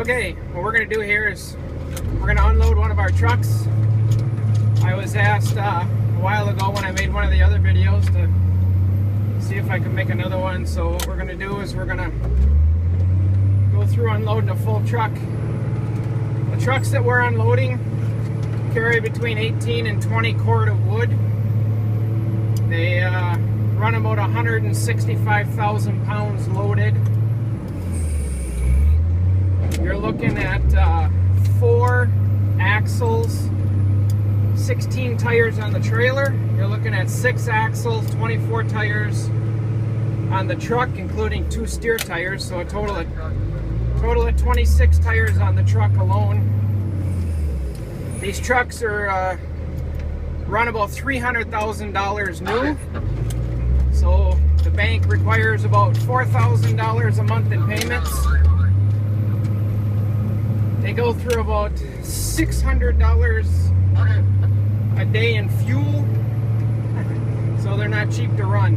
Okay, what we're going to do here is we're going to unload one of our trucks. I was asked a while ago when I made one of the other videos to see if I could make another one. So what we're going to do is we're going to go through unloading a full truck. The trucks that we're unloading carry between 18 and 20 cord of wood. They run about 165,000 pounds loaded. You're looking at 4 axles, 16 tires on the trailer. You're looking at 6 axles, 24 tires on the truck, including 2 steer tires. So a total of 26 tires on the truck alone. These trucks are run about $300,000 new. So the bank requires about $4,000 a month in payments. They go through about $600 a day in fuel, so they're not cheap to run.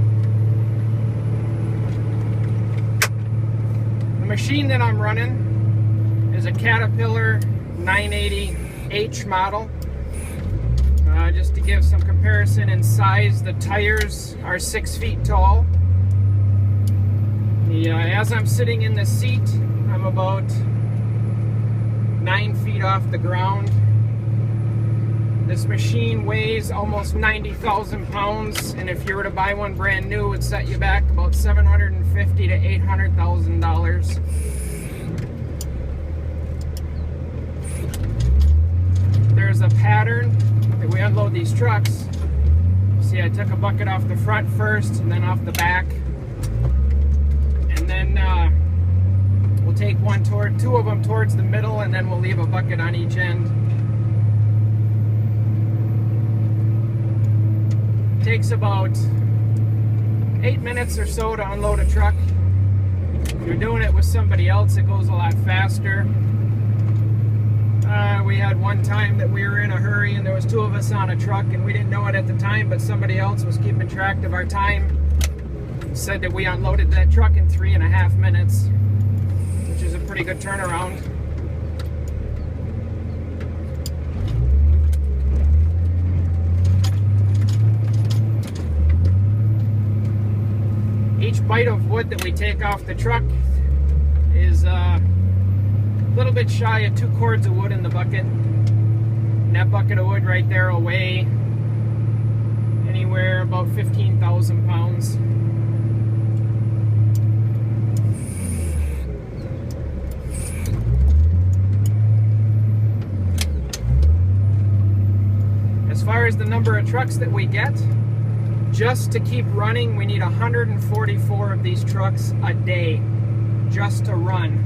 The machine that I'm running is a Caterpillar 980H model. Just to give some comparison in size, the tires are 6 feet tall. As I'm sitting in the seat, I'm about 9 feet off the ground. This machine weighs almost 90,000 pounds, and if you were to buy one brand new, it would set you back about $750,000 to $800,000. There's a pattern that we unload these trucks. See, I took a bucket off the front first, and then off the back, and then we'll take two of them towards the middle, and then we'll leave a bucket on each end. It takes about 8 minutes or so to unload a truck. If you're doing it with somebody else, it goes a lot faster. We had one time that we were in a hurry and there was 2 of us on a truck, and we didn't know it at the time, but somebody else was keeping track of our time. Said that we unloaded that truck in 3.5 minutes. Which is a pretty good turnaround. Each bite of wood that we take off the truck is a little bit shy of 2 cords of wood in the bucket. And that bucket of wood right there will weigh anywhere about 15,000 pounds. As far as the number of trucks that we get, just to keep running, we need 144 of these trucks a day just to run.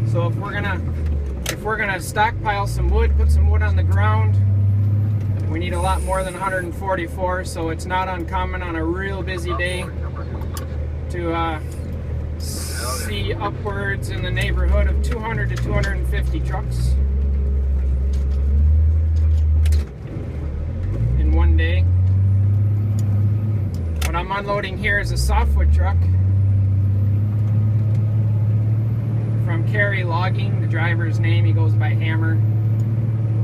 So if we're gonna stockpile some wood, put some wood on the ground, we need a lot more than 144. So it's not uncommon on a real busy day to see upwards in the neighborhood of 200 to 250 trucks one day. What I'm unloading here is a softwood truck from Carey Logging. The driver's name, he goes by Hammer.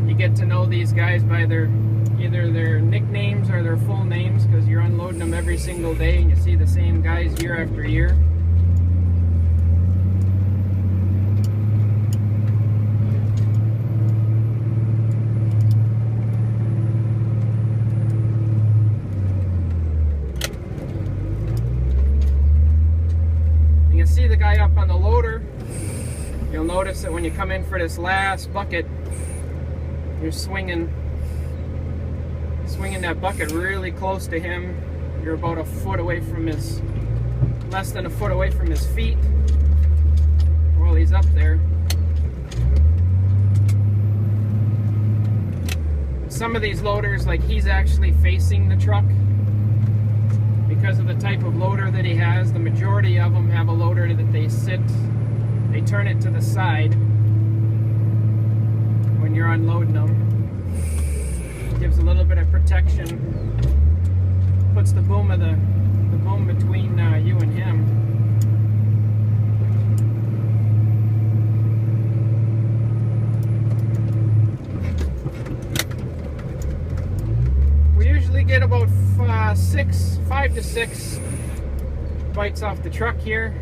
You get to know these guys by either their nicknames or their full names, because you're unloading them every single day and you see the same guys year after year. See the guy up on the loader. You'll notice that when you come in for this last bucket, you're swinging that bucket really close to him. You're about less than a foot away from his feet while he's up there. Some of these loaders, like he's actually facing the truck. Because of the type of loader that he has, the majority of them have a loader that they turn it to the side when you're unloading them. It gives a little bit of protection, puts the boom between you and him. 5 to 6 bites off the truck here,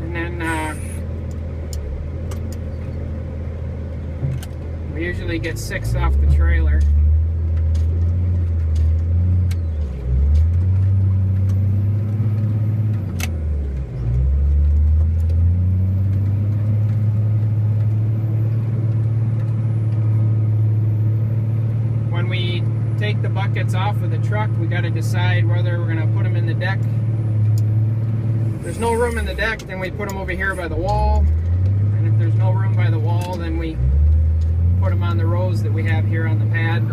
and then we usually get 6 off the trailer. When we take the buckets off of the truck, we got to decide whether we're going to put them in the deck. If there's no room in the deck, then we put them over here by the wall, and if there's no room by the wall, then we put them on the rows that we have here on the pad.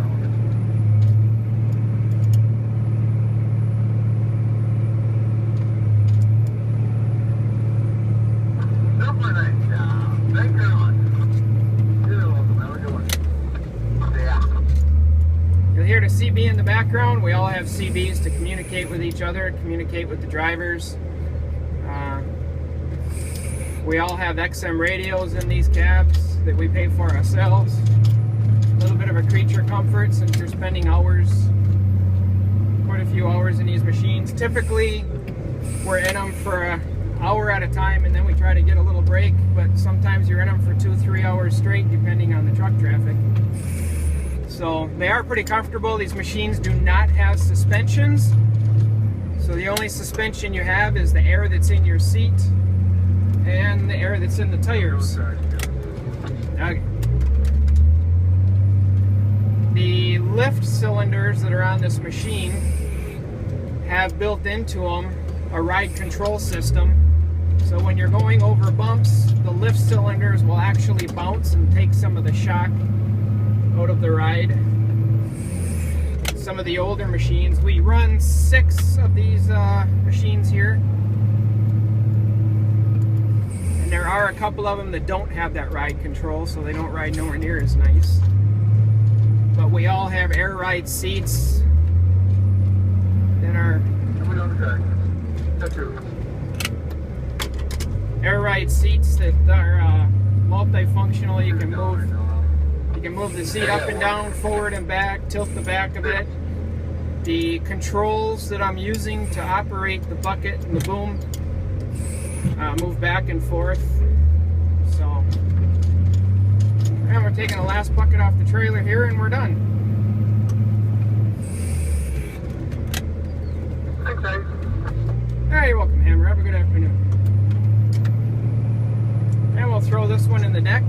You'll hear the CB in the background. We all have CBs to communicate with each other, communicate with the drivers. We all have XM radios in these cabs that we pay for ourselves. A little bit of a creature comfort since you're spending hours, quite a few hours in these machines. Typically, we're in them for an hour at a time, and then we try to get a little break, but sometimes you're in them for 2-3 hours straight, depending on the truck traffic. So they are pretty comfortable. These machines do not have suspensions. So the only suspension you have is the air that's in your seat and the air that's in the tires. Okay. The lift cylinders that are on this machine have built into them a ride control system. So when you're going over bumps, the lift cylinders will actually bounce and take some of the shock out of the ride. Some of the older machines, we run 6 of these machines here, and there are a couple of them that don't have that ride control, so they don't ride nowhere near as nice. But we all have air ride seats that are air ride seats that are multifunctional. You can move the seat up and down, forward and back, tilt the back of it. The controls that I'm using to operate the bucket and the boom move back and forth. So, and we're taking the last bucket off the trailer here, and we're done. Thanks, guys. All right, you're welcome, Hammer. Have a good afternoon. And we'll throw this one in the deck.